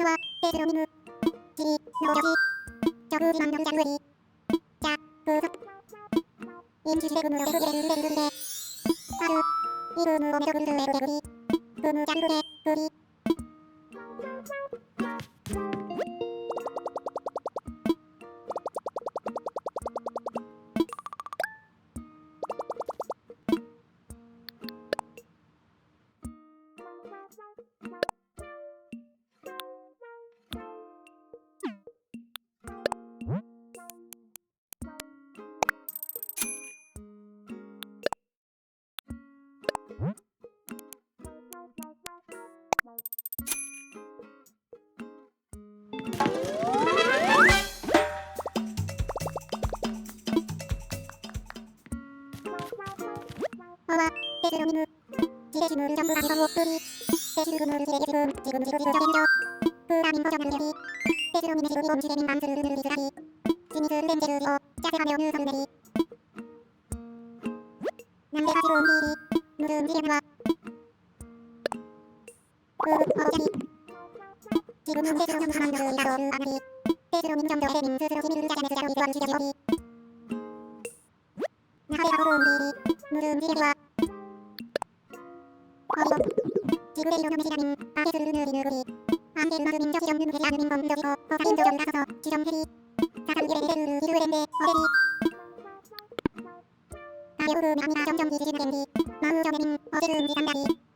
모여봐요. 테일즈런너 지리 너저지 저그지 만병장거리 자 그것 임시세금으로 대그레를 대그레 하루 이금으로 매도금을 대그레 금장그레 그리 어와 테일즈런너 지레지물 전부 다 이거고 대실금을 지금 저겐저 그라민 버전을 내리 테일즈런님의 지금 이범 지레민 남스를 리스라기 지니스를 렌제르리어 짜스하며 느선내리 남대가 지금 비리 무슨 지레미와 어자리 지금은 테일즈런님 하만들을 이다를 아나리 테일즈런님 정도 에레민 스스로 지니를 짜자네 스자로 이도한 지레지어리 나베가 어려운 비리 무슨 지레미와 어리고 지구대 이로겸의 시간인 아베스를 느리느리 안데르마그민 저지점 느무리 아그민 검저지고 어사인 저점 나서서 지점해리 사상기레리레르 기르레렌데 어레리 아베오르 아미나 점점기 지지무겐디 마우점에민 어제르음지 단다리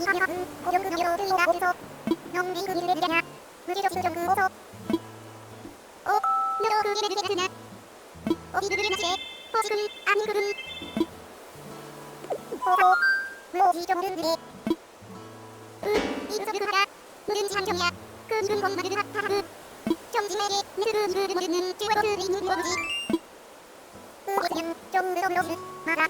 하면 고용급여로 들어가 버려서 영리 그 일을 내냐 무게적 수정 그 어서 너도 그 일을 내냐 어디를 나세 허지근 아니 그는 지정은 해 이그저 그 하라 무슨 장정이야 그 이른 것만을 하라 정진에게 느르르르 모르는 지워를 있는 거지 그냥 좀 늘어물어 말아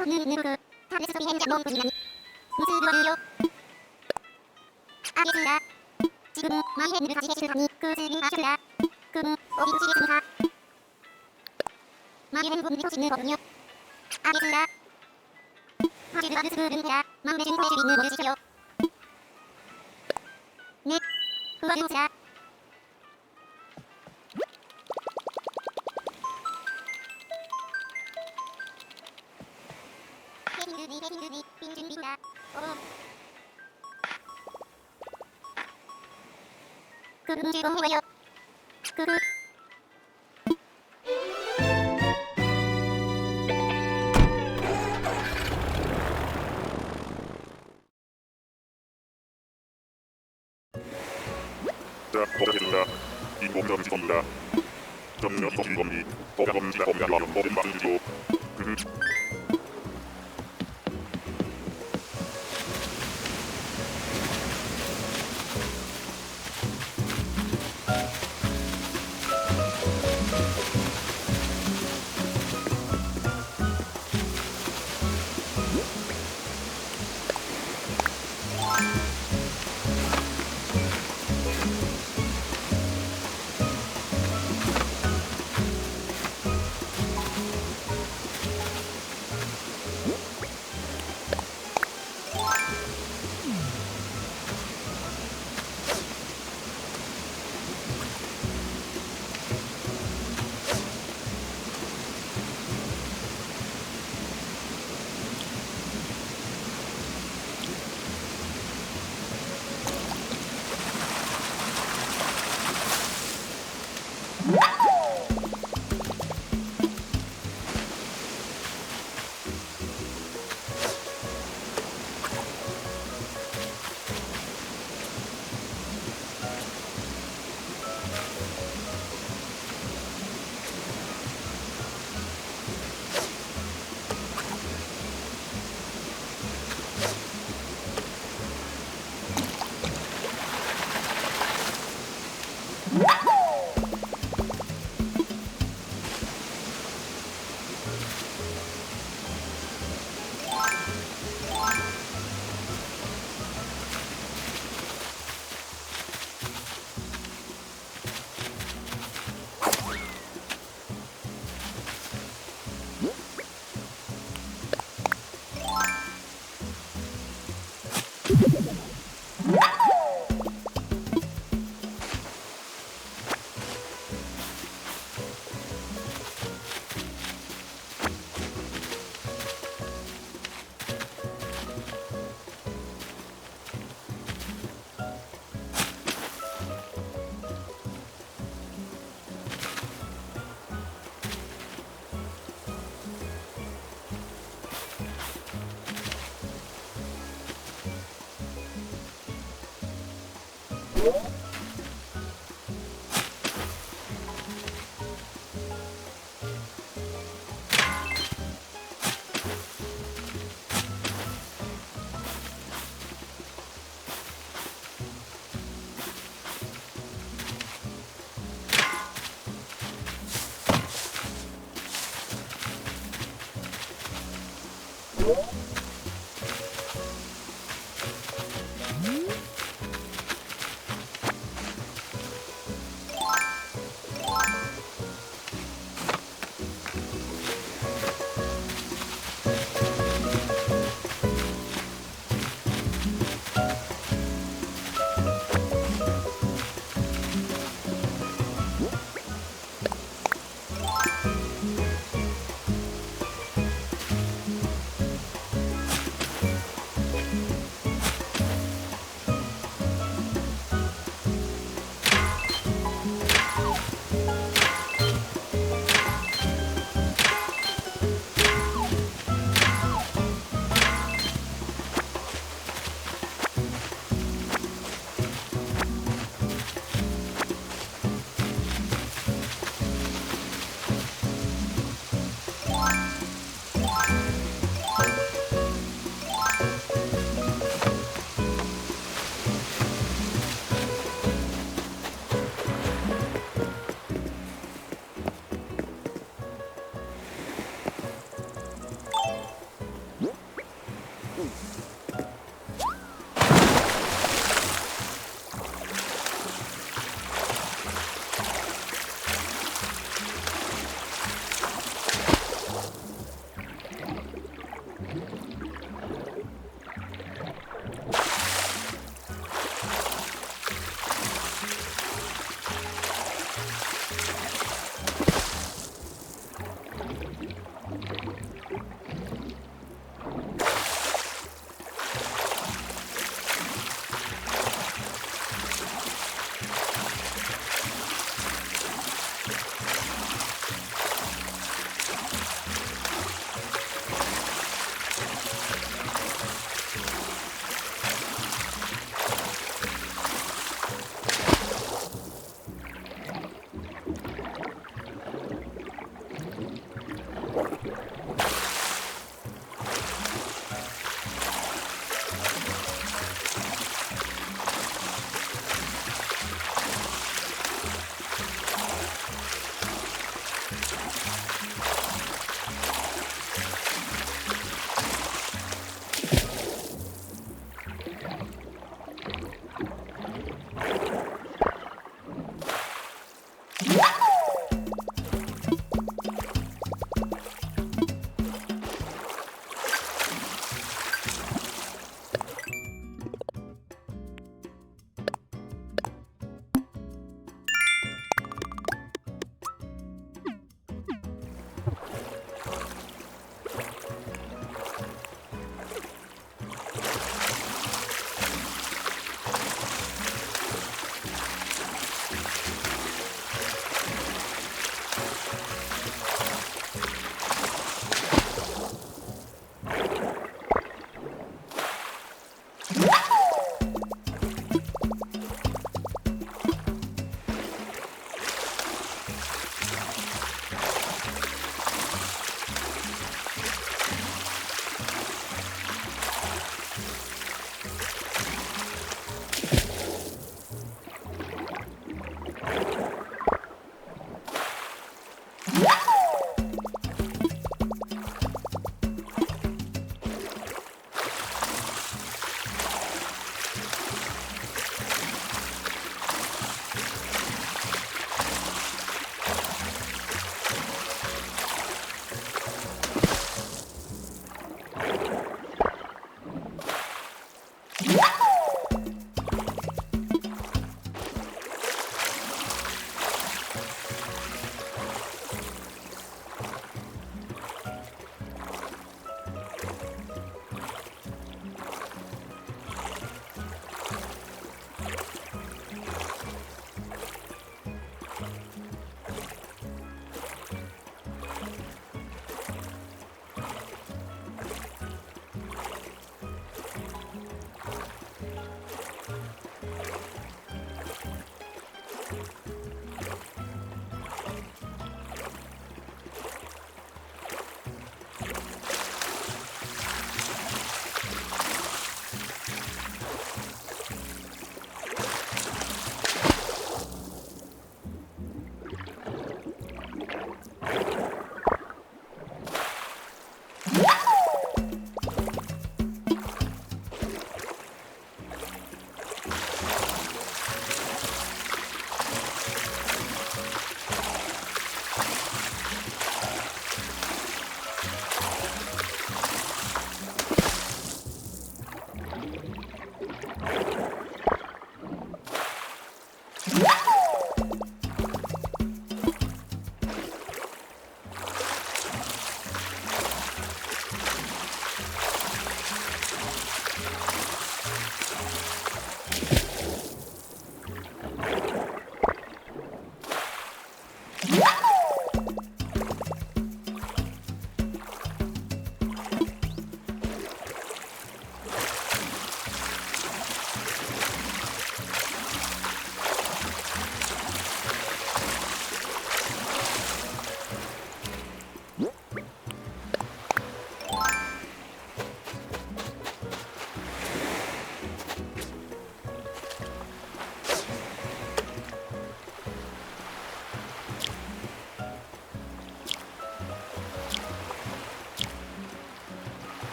걷는 눈으로 다른 소리 행자 멈추지만 무슨 말이요? 알겠습니다. 지금 많이 했는 다시 해주라니 그즈니 하셔라. 그럼 어딘지겠습니다. 많이 했는 분이 터지는 거군요. 알겠습니다. 하지를 않으시는 해야 마음에 좀 더해줄 있는 거를 지켜요. 네, 도와주세요. 해빈들이 빈준빈다. 그럼 즐거워요. 그룹 자, 도착했습니다. 인공점 직원입니다. 정면 서신 겁니. 도착검지가 검야하면 모든 방을 주죠.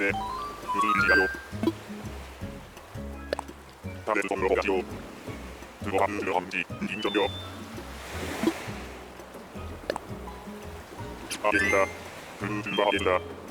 네, 무슨일인가요? 자네도 좀 물어보시오. 그거 들어감지 인정요. 하겠습니다. 하겠습니다.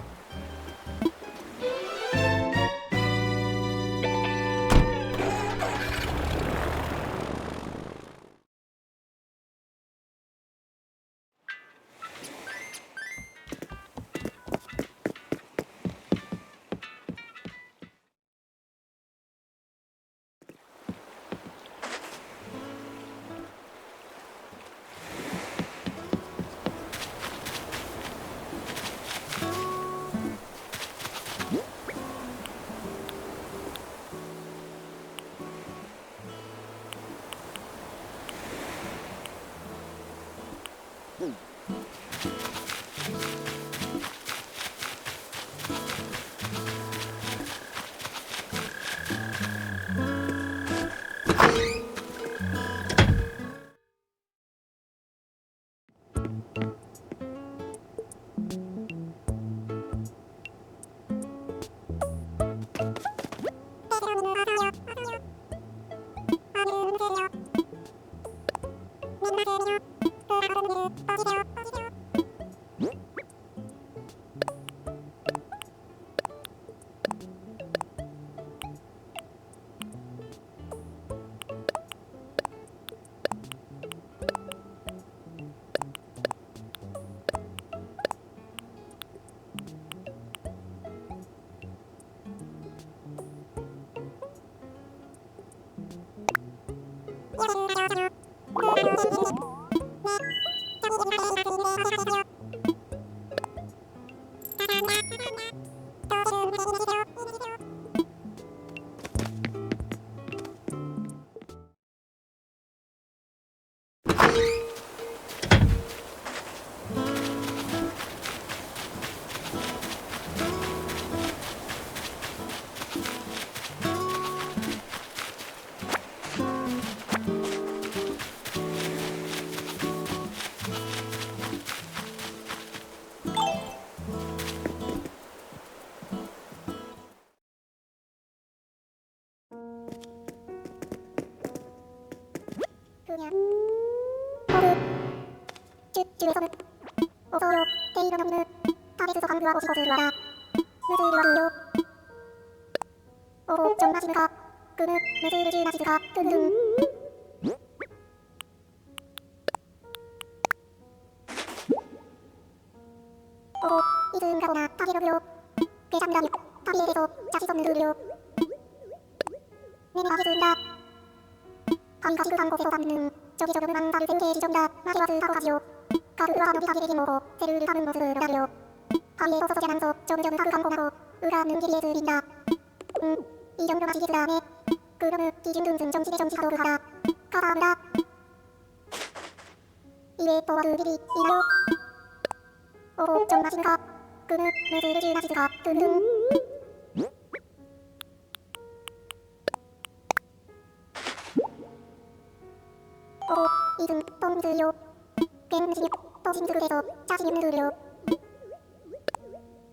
주에서는 어서요 테일즈런너 탑에서 강구하고 싶어서 들어와라 느들와그요 오호 좀 마시는가 그는 느들을 마시드가 든든 오호 이든 가거나 타기로요 괴장이라니 타기에 대해서 자식 없는 들요 내내 하게 된다 가위가 지극한 곳에서 담는 저기 저렴한 가를 생태의 지점이다 마지막을 타고 가지요 가그와 너비 가게를 먹고 새를 타는 모습을 기다려 가위에 서서지 않아서 저는 가그간 공하고 의라 없는 길이에 들린다 이 정도 마시기 그 다음에 그러면 뒤중둔둔 정치대 정치하도 그하라 가다합니다 이에 또그 길이 이나요 오호 좀 마시는가 그는 느들을 마시드가 든든 오호 이든 똥들요 괜시니 또신들에서 자신 있는 들요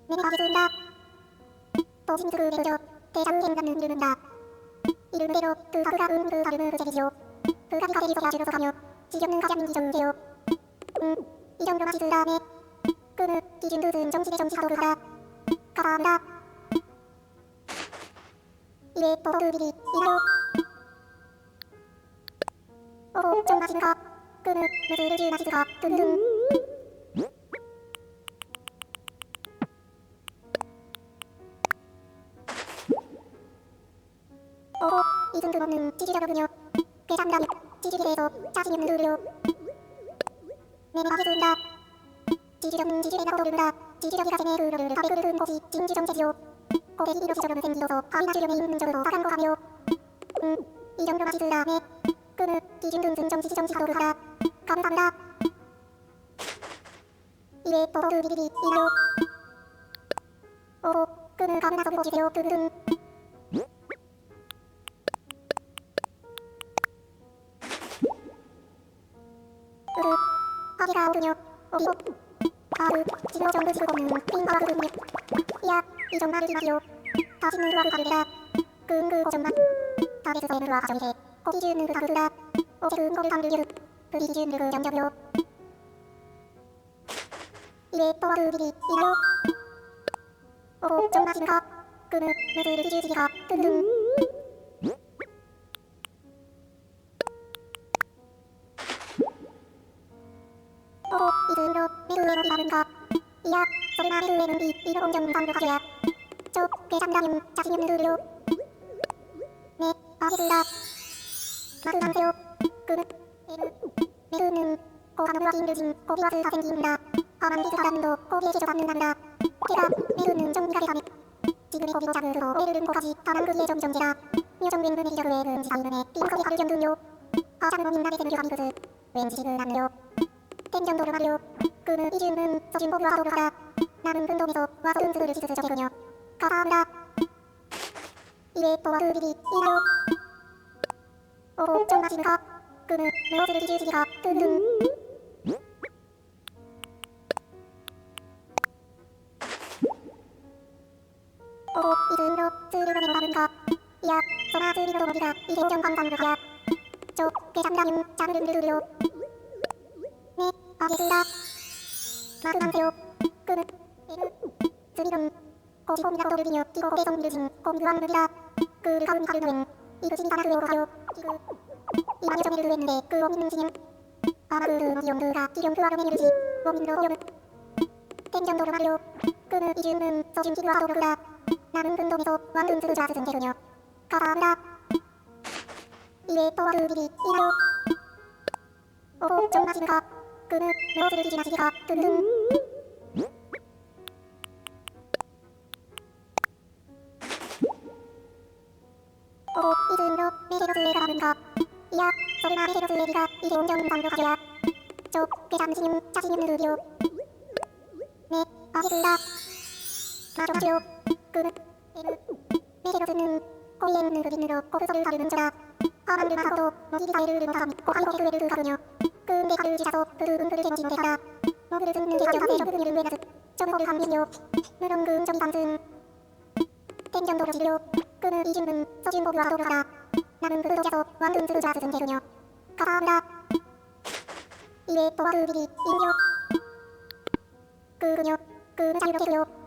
내가 하게 된다 또신들을 내려 대장을 행하는 이르는다 이름대로 그 가그가 그 가름을 제기죠 그 가기가 대리소가 줄여서 가며 지겹는 가장인 기정이요 이 정도 마시드 다음에 그는 뒤중두든 정치대 정치하도 그하라 가다합니다 이에 또그 길이 이나요 오호 좀 마시는가 그는 느들을 마시드가 든든 오호 이든 틈없는 찌질하더군요 괴장이라니 찌질에 대해서 자신 있는 들요 내내 하게 된다 찌질없는 찌질에 나도 오르다 찌질하기가 전에 그러를 답에 그르는 것이 진지정체지요 고객이 이러시 저러면 생기어서 가위나 주려면 있는 저로 다간 거하며 이 정도 마시드 다음에 그는 뒤중둔둔 정치하도 그하라 가능합니다 이에 또그 길이 이나요 오호 그는 가능하서 보시세요 그는 하기가 오르뇨 오리오 지금 정글 지금 없는 빙하가 그르며 이야 이 정말을 기마시오 다시는 루아그 가르리라 그 고정만 다베스 세는 루아 가정이세 고기지은 그 가르르라 오세은 거를 강르르 그리지은 그 정ገብ요 이에 또그 길이 이나요 오호 좀 마시는가 그는 느들을 기질지기가 든든 오호 이든으로 메르의 머리 가는가 이야 소리나 메르의 눈이 이로 공정 방벽하려야 저 괴장이라님 자신 있는 들요 네 아시들라 마그만세요 그는 메르는 고가노와 힘들진 고비와스가 생기입니다 아만비스가 닿는도 고비에 제조받는답니다 게다 메르는 정비가게 가며 지금의 고비고 작으로 메르는 고까지 다만 그리의 정정제라 묘정된 금의 기저로의 금지사이름에 빙거리 가를 견둔요 아작은 민나게 되는 교감이거든 왠지 지는 않네요 땡정도를 하려 그는 이즈는 서진 보부와 하도를 하라 나는 근동에서 와서 은들을 지스스 저게군요 가사합니다 이에 또그 길이 이나요 오호 좀 마시는가 그는 무엇을 기질지기가 든든 오호 이든으로 스르르내고 가는가 이야 소나 스리로 머리가 이제 정방방을 하야 저 괴장이라님 작은 들으려 네 알겠습니다 마그만세요 그는 스리름 고지범이라고 돌리며 기고 고대성 밀진 공규한 르리라 그를 가은 가르노엔 이그신 가나 그요 가요 이 만여 정의를 했는데 그 원인은 진행 아마 그르 어디용 그가 기령 그와 름에 이르지 원인으로 오염은 땡정도를 하려 그는 이즈는 서진 기그와 하도 그라 나는 근동에서 완근 스르자 스승 대로녀 가사합니다 이에 또그 길이 이나요 오호 좀 마시는가 그는 무엇을 기진하시기가 든든 오호 이든으로 메세로스 레가 하는가 이야 소리나 메세로스 레기가 이제 온정 방벽하랴 저 괴장스님 자신 있는 르디오 네 아시들라 마저마시오 그는 메세로스는 고이엔 느그린느로 고그서를 가르는 저라 아만를 마서도 모기리사이를 못함 고가이고 그를 가르뇨 근데 가를 지사서 그를 은그를 쟁지 못했다 너그를 듣는 게 가져가세 저그를 이를 왜가득 저그를 감기요 무령금 저기 감승 땡정도를 지려 그는 이준은 서진 보부와 하도를 하라 나는 그를 속여서 완근 들으자 스승 대르뇨 가사합니다 이에 또그 길이 인요 그군요. 그는 자유롭게 해줘요.